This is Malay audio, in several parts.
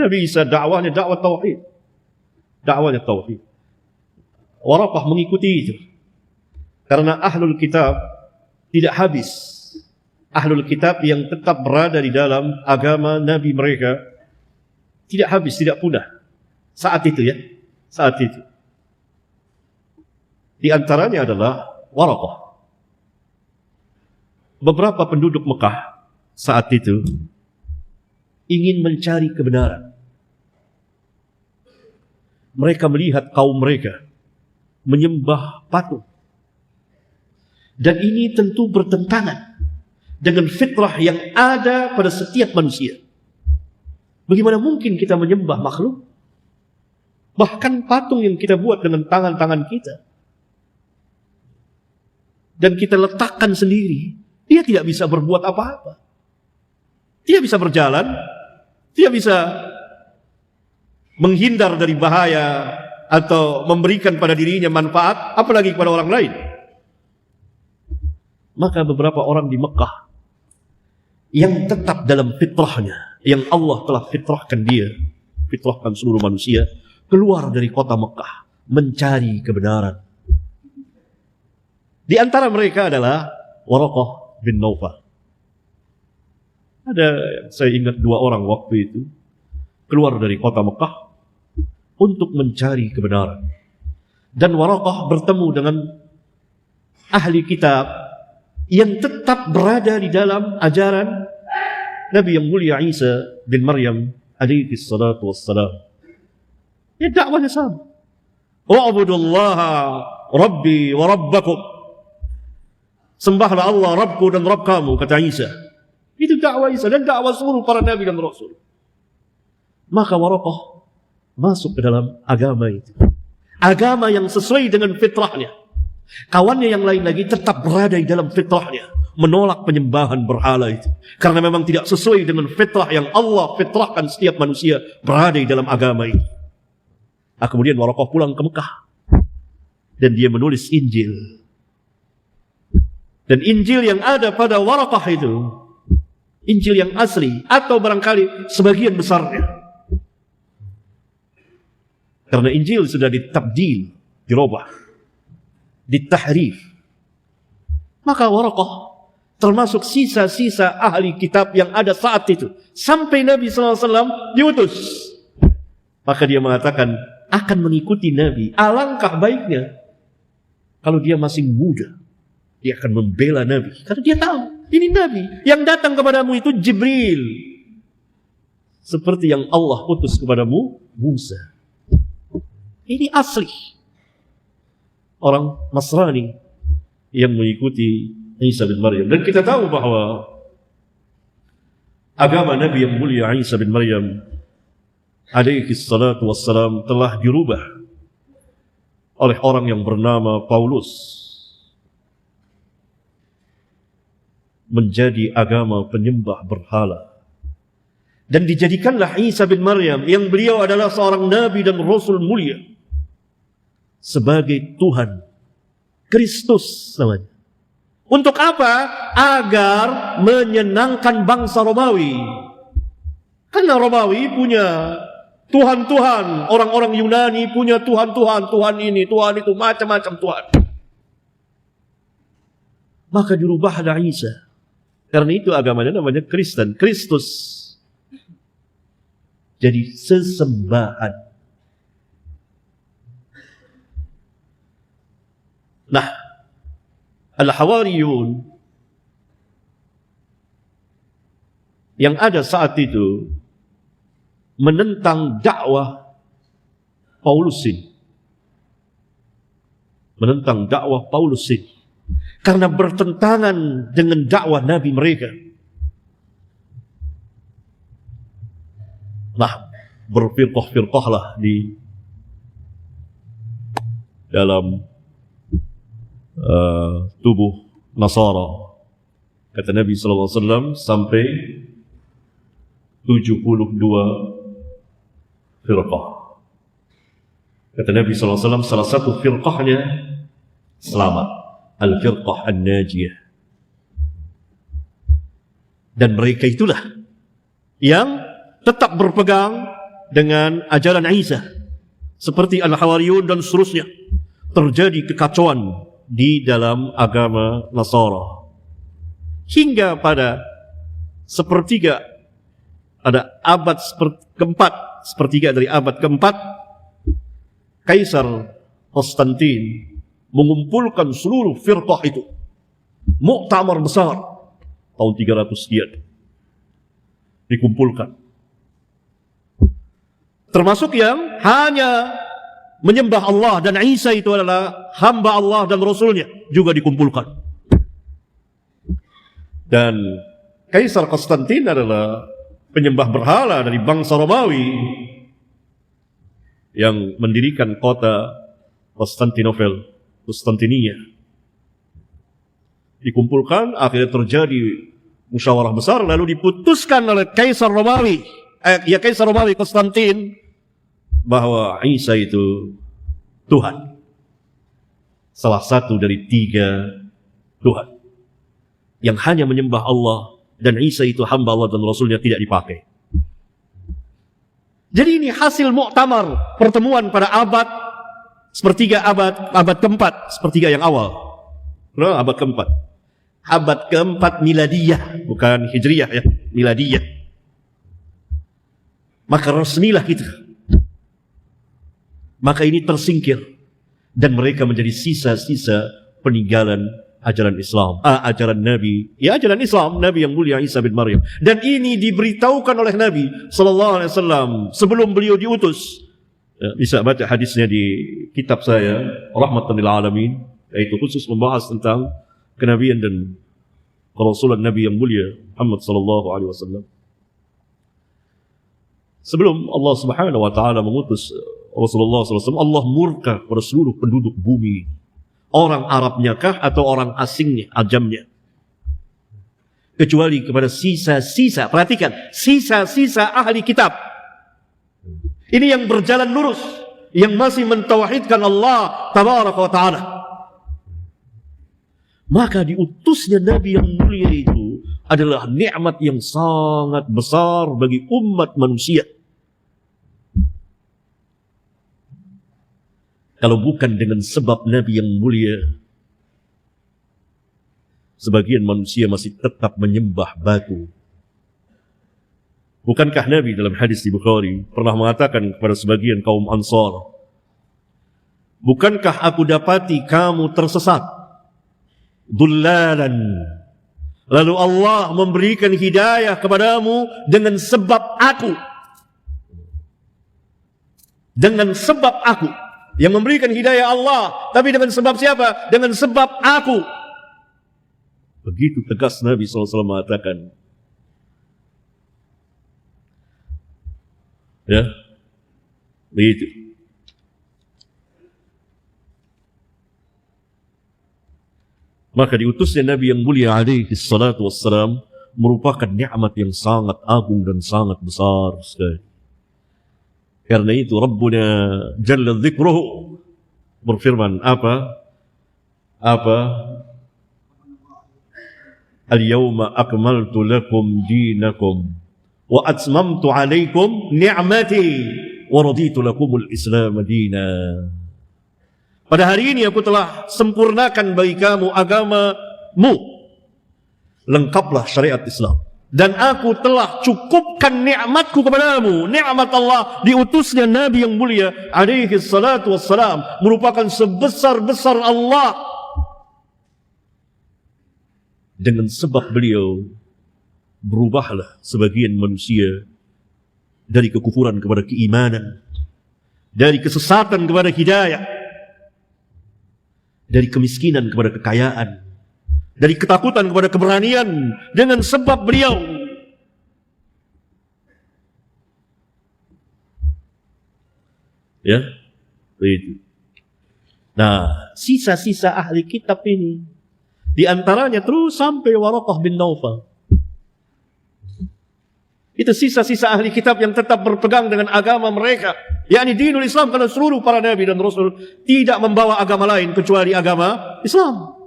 Nabi Isa dakwahnya dakwah tauhid. Dakwahnya tauhid. Waraqah mengikuti itu. Karena ahlul kitab tidak habis. Ahlul kitab yang tetap berada di dalam agama Nabi mereka tidak habis, tidak punah. Saat itu ya. Saat itu. Di antaranya adalah Waraqah. Beberapa penduduk Mekah saat itu ingin mencari kebenaran. Mereka melihat kaum mereka menyembah patung. Dan ini tentu bertentangan dengan fitrah yang ada pada setiap manusia. Bagaimana mungkin kita menyembah makhluk? Bahkan patung yang kita buat dengan tangan-tangan kita. Dan kita letakkan sendiri. Dia tidak bisa berbuat apa-apa. Dia bisa berjalan. Dia bisa menghindar dari bahaya atau memberikan pada dirinya manfaat, apalagi kepada orang lain. Maka beberapa orang di Mekah yang tetap dalam fitrahnya, yang Allah telah fitrahkan dia, fitrahkan seluruh manusia, keluar dari kota Mekah mencari kebenaran. Di antara mereka adalah Waraqah bin Naufal. Ada, saya ingat, 2 orang waktu itu keluar dari kota Mekah untuk mencari kebenaran. Dan Waraqah bertemu dengan ahli kitab yang tetap berada di dalam ajaran Nabi yang mulia Isa bin Maryam alaihi salatu wassalam. Ya, dakwahnya sama. Wa'budullaha rabbi wa rabbakum. Sembahlah Allah, Rabbku dan Rabb kamu, kata Isa. Itu dakwah Isa dan dakwah seluruh para nabi dan rasul. Maka Waraqah masuk ke dalam agama itu. Agama yang sesuai dengan fitrahnya. Kawannya yang lain lagi tetap berada di dalam fitrahnya, menolak penyembahan berhala itu. Karena memang tidak sesuai dengan fitrah yang Allah fitrahkan setiap manusia berada di dalam agama ini. Nah, kemudian Waraqah pulang ke Mekah. Dan dia menulis Injil. Dan Injil yang ada pada Waraqah itu, Injil yang asli, atau barangkali sebagian besarnya. Karena Injil sudah ditabdil, dirubah, ditahrif. Maka Waraqah termasuk sisa-sisa ahli kitab yang ada saat itu. Sampai Nabi SAW diutus. Maka dia mengatakan akan mengikuti Nabi. Alangkah baiknya kalau dia masih muda. Dia akan membela Nabi. Karena dia tahu, ini Nabi. Yang datang kepadamu itu Jibril. Seperti yang Allah utus kepadamu Musa. Ini asli. Orang Nasrani yang mengikuti Isa bin Maryam. Dan kita tahu bahwa agama Nabi yang mulia Isa bin Maryam alaihi salatu wassalam telah dirubah oleh orang yang bernama Paulus menjadi agama penyembah berhala. Dan dijadikanlah Isa bin Maryam, yang beliau adalah seorang nabi dan rasul mulia, sebagai Tuhan, Kristus namanya. Untuk apa? Agar menyenangkan bangsa Romawi. Karena Romawi punya Tuhan-Tuhan, orang-orang Yunani punya Tuhan-Tuhan, Tuhan ini, Tuhan itu, macam-macam Tuhan. Maka dirubahlah Isa. Karena itu agamanya namanya Kristen, Kristus. Jadi sesembahan. Nah, Al-Hawariyun yang ada saat itu menentang dakwah Paulus ini. Menentang dakwah Paulus ini. Karena bertentangan dengan dakwah Nabi mereka. Nah, berfirqah-firqahlah di dalam tubuh Nasara. Kata Nabi SAW sampai 72 firqah. Kata Nabi SAW salah satu firqahnya selamat. Al-firqah an-najiyah. Dan mereka itulah yang tetap berpegang dengan ajaran Isa, seperti Al-Hawariyun dan seterusnya, terjadi kekacauan di dalam agama Nasara. Hingga pada sepertiga, ada abad keempat, sepertiga dari abad keempat, Kaisar Konstantin mengumpulkan seluruh firqah itu. Muktamar besar tahun 300 sekian dikumpulkan. Termasuk yang hanya menyembah Allah dan Isa itu adalah hamba Allah dan Rasulnya juga dikumpulkan. Dan Kaisar Konstantin adalah penyembah berhala dari bangsa Romawi yang mendirikan kota Konstantinia. Dikumpulkan, akhirnya terjadi musyawarah besar, lalu diputuskan oleh Kaisar Romawi Konstantin bahwa Isa itu Tuhan, salah satu dari 3 Tuhan yang hanya menyembah Allah, dan Isa itu hamba Allah dan Rasulnya tidak dipakai. Jadi ini hasil muktamar pertemuan pada abad keempat, sepertiga yang awal. Abad keempat miladiyah, bukan hijriyah ya, miladiyah. Maka resmilah kita. Maka ini tersingkir dan mereka menjadi sisa-sisa peninggalan ajaran Islam, ajaran Nabi, ya ajaran Islam, Nabi yang mulia Isa bin Maryam. Dan ini diberitahukan oleh Nabi sallallahu alaihi wasallam sebelum beliau diutus. Ya, bisa baca hadisnya di kitab saya Rahmatan lil Alamin, yaitu khusus membahas tentang kenabian dan kerasulan Nabi yang mulia Muhammad sallallahu alaihi wasallam. Sebelum Allah Subhanahu wa taala mengutus Rasulullah sallallahu alaihi wasallam, Allah murka pada seluruh penduduk bumi. Orang Arabnya kah atau orang asingnya, ajamnya. Kecuali kepada sisa-sisa, perhatikan, sisa-sisa ahli kitab. Ini yang berjalan lurus, yang masih mentauhidkan Allah tabaraka wa ta'ala. Maka diutusnya Nabi yang mulia itu adalah nikmat yang sangat besar bagi umat manusia. Kalau bukan dengan sebab Nabi yang mulia, sebagian manusia masih tetap menyembah batu. Bukankah Nabi dalam hadis di Bukhari pernah mengatakan kepada sebagian kaum Ansar, bukankah aku dapati kamu tersesat, dullalan, lalu Allah memberikan hidayah kepadamu dengan sebab aku. Dengan sebab aku. Yang memberikan hidayah Allah, tapi dengan sebab siapa? Dengan sebab aku. Begitu tegas Nabi SAW mengatakan. Ya, begitu. Maka diutusnya Nabi yang mulia alaihi salatu wassalam merupakan nikmat yang sangat agung dan sangat besar sekali. Karena itu Rabbuna Jalla Dzikruhu berfirman apa? Al-yawma akmaltu lakum dinakum wa atmamtu alaikum ni'mati wa raditu lakumul Islam dina. Pada hari ini aku telah sempurnakan bagi kamu agamamu. Lengkaplah syariat Islam. Dan aku telah cukupkan nikmatku kepadamu. Nikmat Allah diutusnya Nabi yang mulia alaihi salatu wassalam merupakan sebesar-besar Allah. Dengan sebab beliau berubahlah sebagian manusia dari kekufuran kepada keimanan, dari kesesatan kepada hidayah, dari kemiskinan kepada kekayaan, dari ketakutan kepada keberanian, dengan sebab beliau. Ya, begitu. Nah, sisa-sisa ahli kitab ini, di antaranya terus sampai Waraqah bin Naufal. Itu sisa-sisa ahli kitab yang tetap berpegang dengan agama mereka, yakni dinul Islam, karena seluruh para nabi dan rasul tidak membawa agama lain kecuali agama Islam.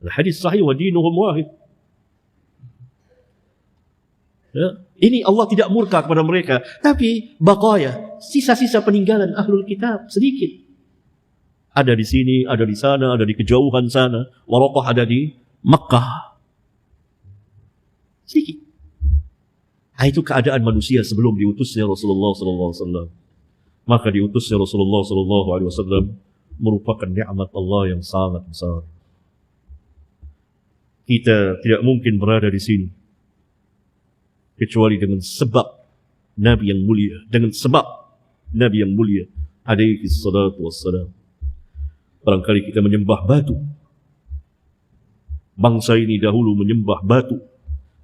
Hadis sahih wa dinuhum wahid. Ya, Ini Allah tidak murka kepada mereka, tapi baqaya, sisa-sisa peninggalan ahlul kitab sedikit. Ada di sini, ada di sana, ada di kejauhan sana. Waraqah ada di Makkah. Sedikit. Itu keadaan manusia sebelum diutusnya Rasulullah SAW. Maka diutusnya Rasulullah SAW merupakan nikmat Allah yang sangat besar. Kita tidak mungkin berada di sini kecuali dengan sebab Nabi yang mulia, dengan sebab Nabi yang mulia alaihi salatu wassalam. Barangkali kita menyembah batu. Bangsa ini dahulu menyembah batu,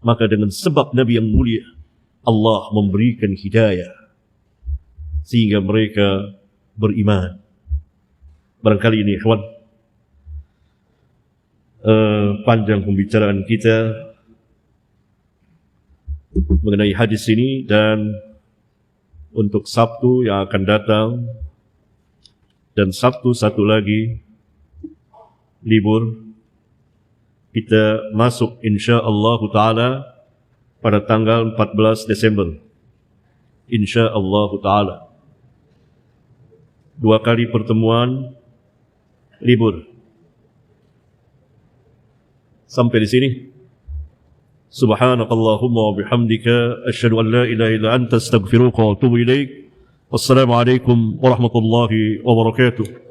maka dengan sebab Nabi yang mulia Allah memberikan hidayah sehingga mereka beriman. Barangkali ini ikhwan, panjang pembicaraan kita mengenai hadis ini, dan untuk Sabtu yang akan datang dan Sabtu satu lagi libur, kita masuk insyaallah ta'ala pada tanggal 14 Desember insyaallah ta'ala. 2 kali pertemuan libur. Sampai di sini. Subhanakallahumma wa bihamdika asyhadu an la ilaha illa anta astaghfiruka wa atubu ilaik. Wassalamu alaikum warahmatullahi wabarakatuh.